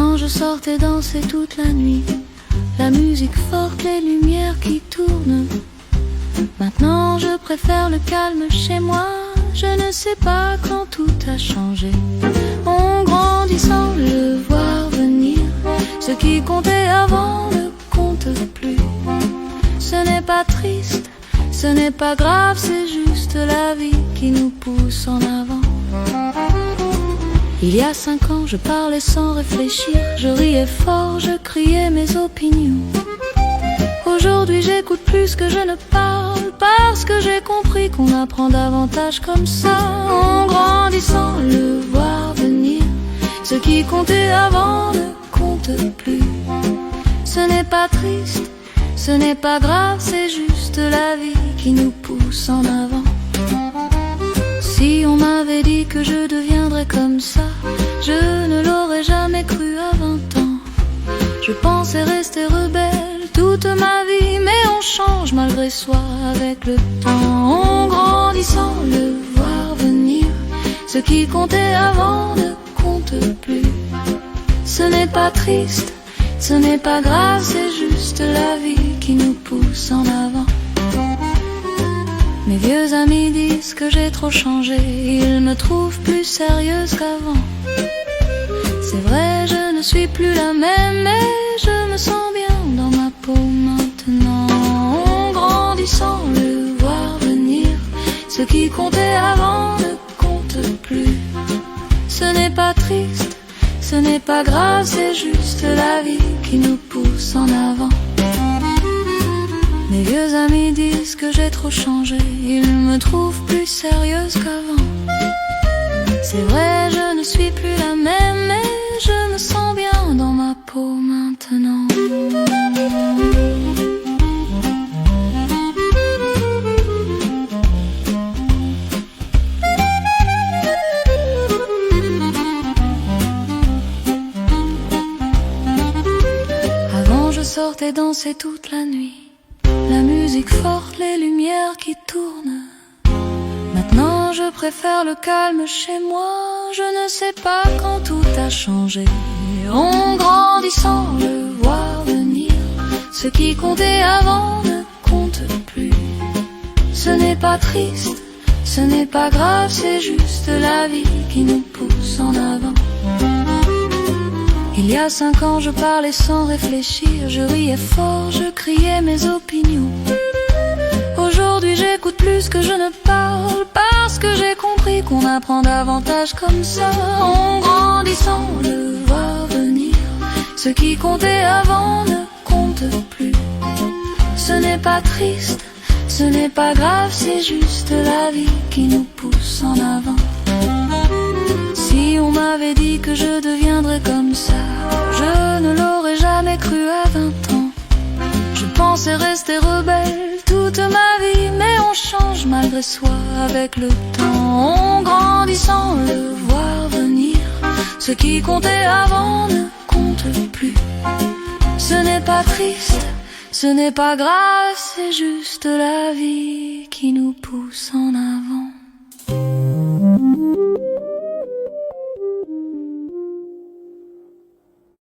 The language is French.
Avant je sortais danser toute la nuit, la musique forte, les lumières qui tournent. Maintenant je préfère le calme chez moi, je ne sais pas quand tout a changé. On grandit sans le voir venir, ce qui comptait avant ne compte plus. Ce n'est pas triste, ce n'est pas grave, c'est juste la vie qui nous pousse en avant. Il y a 5 ans, je parlais sans réfléchir, je riais fort, je criais mes opinions. Aujourd'hui, j'écoute plus que je ne parle, parce que j'ai compris qu'on apprend davantage comme ça, en grandissant, le voir venir. Ce qui comptait avant ne compte plus. Ce n'est pas triste, ce n'est pas grave, c'est juste la vie qui nous pousse en avant. Si on m'avait dit que je deviendrais comme ça, je ne l'aurais jamais cru à 20 ans. Je pensais rester rebelle toute ma vie, mais on change malgré soi avec le temps. En grandissant, le voir venir, ce qui comptait avant ne compte plus. Ce n'est pas triste, ce n'est pas grave, c'est juste la vie qui nous pousse en avant. Mes vieux amis disent que j'ai trop changé, ils me trouvent plus sérieuse qu'avant. C'est vrai, je ne suis plus la même, mais je me sens bien dans ma peau maintenant. En grandissant, le voir venir, ce qui comptait avant ne compte plus. Ce n'est pas triste, ce n'est pas grave, c'est juste la vie qui nous pousse en avant. Mes vieux amis disent que j'ai trop changé, ils me trouvent plus sérieuse qu'avant. C'est vrai, je ne suis plus la même, mais je me sens bien dans ma peau maintenant. Avant je sortais danser toute la nuit, la musique forte, les lumières qui tournent. Maintenant je préfère le calme chez moi, je ne sais pas quand tout a changé. En grandissant, le voir venir, ce qui comptait avant ne compte plus. Ce n'est pas triste, ce n'est pas grave, c'est juste la vie qui nous pousse en avant. Il y a 5 ans, je parlais sans réfléchir, je riais fort, je criais mes opinions. Aujourd'hui, j'écoute plus que je ne parle, parce que j'ai compris qu'on apprend davantage comme ça. En grandissant, le voir venir, ce qui comptait avant ne compte plus. Ce n'est pas triste, ce n'est pas grave, c'est juste la vie qui nous pousse en avant. Si on m'avait dit que je deviendrais comme ça, je ne l'aurais jamais cru à 20 ans. Je pensais rester rebelle toute ma vie, mais on change malgré soi avec le temps. En grandissant, le voir venir, ce qui comptait avant ne compte plus. Ce n'est pas triste, ce n'est pas grave, c'est juste la vie qui nous pousse en avant.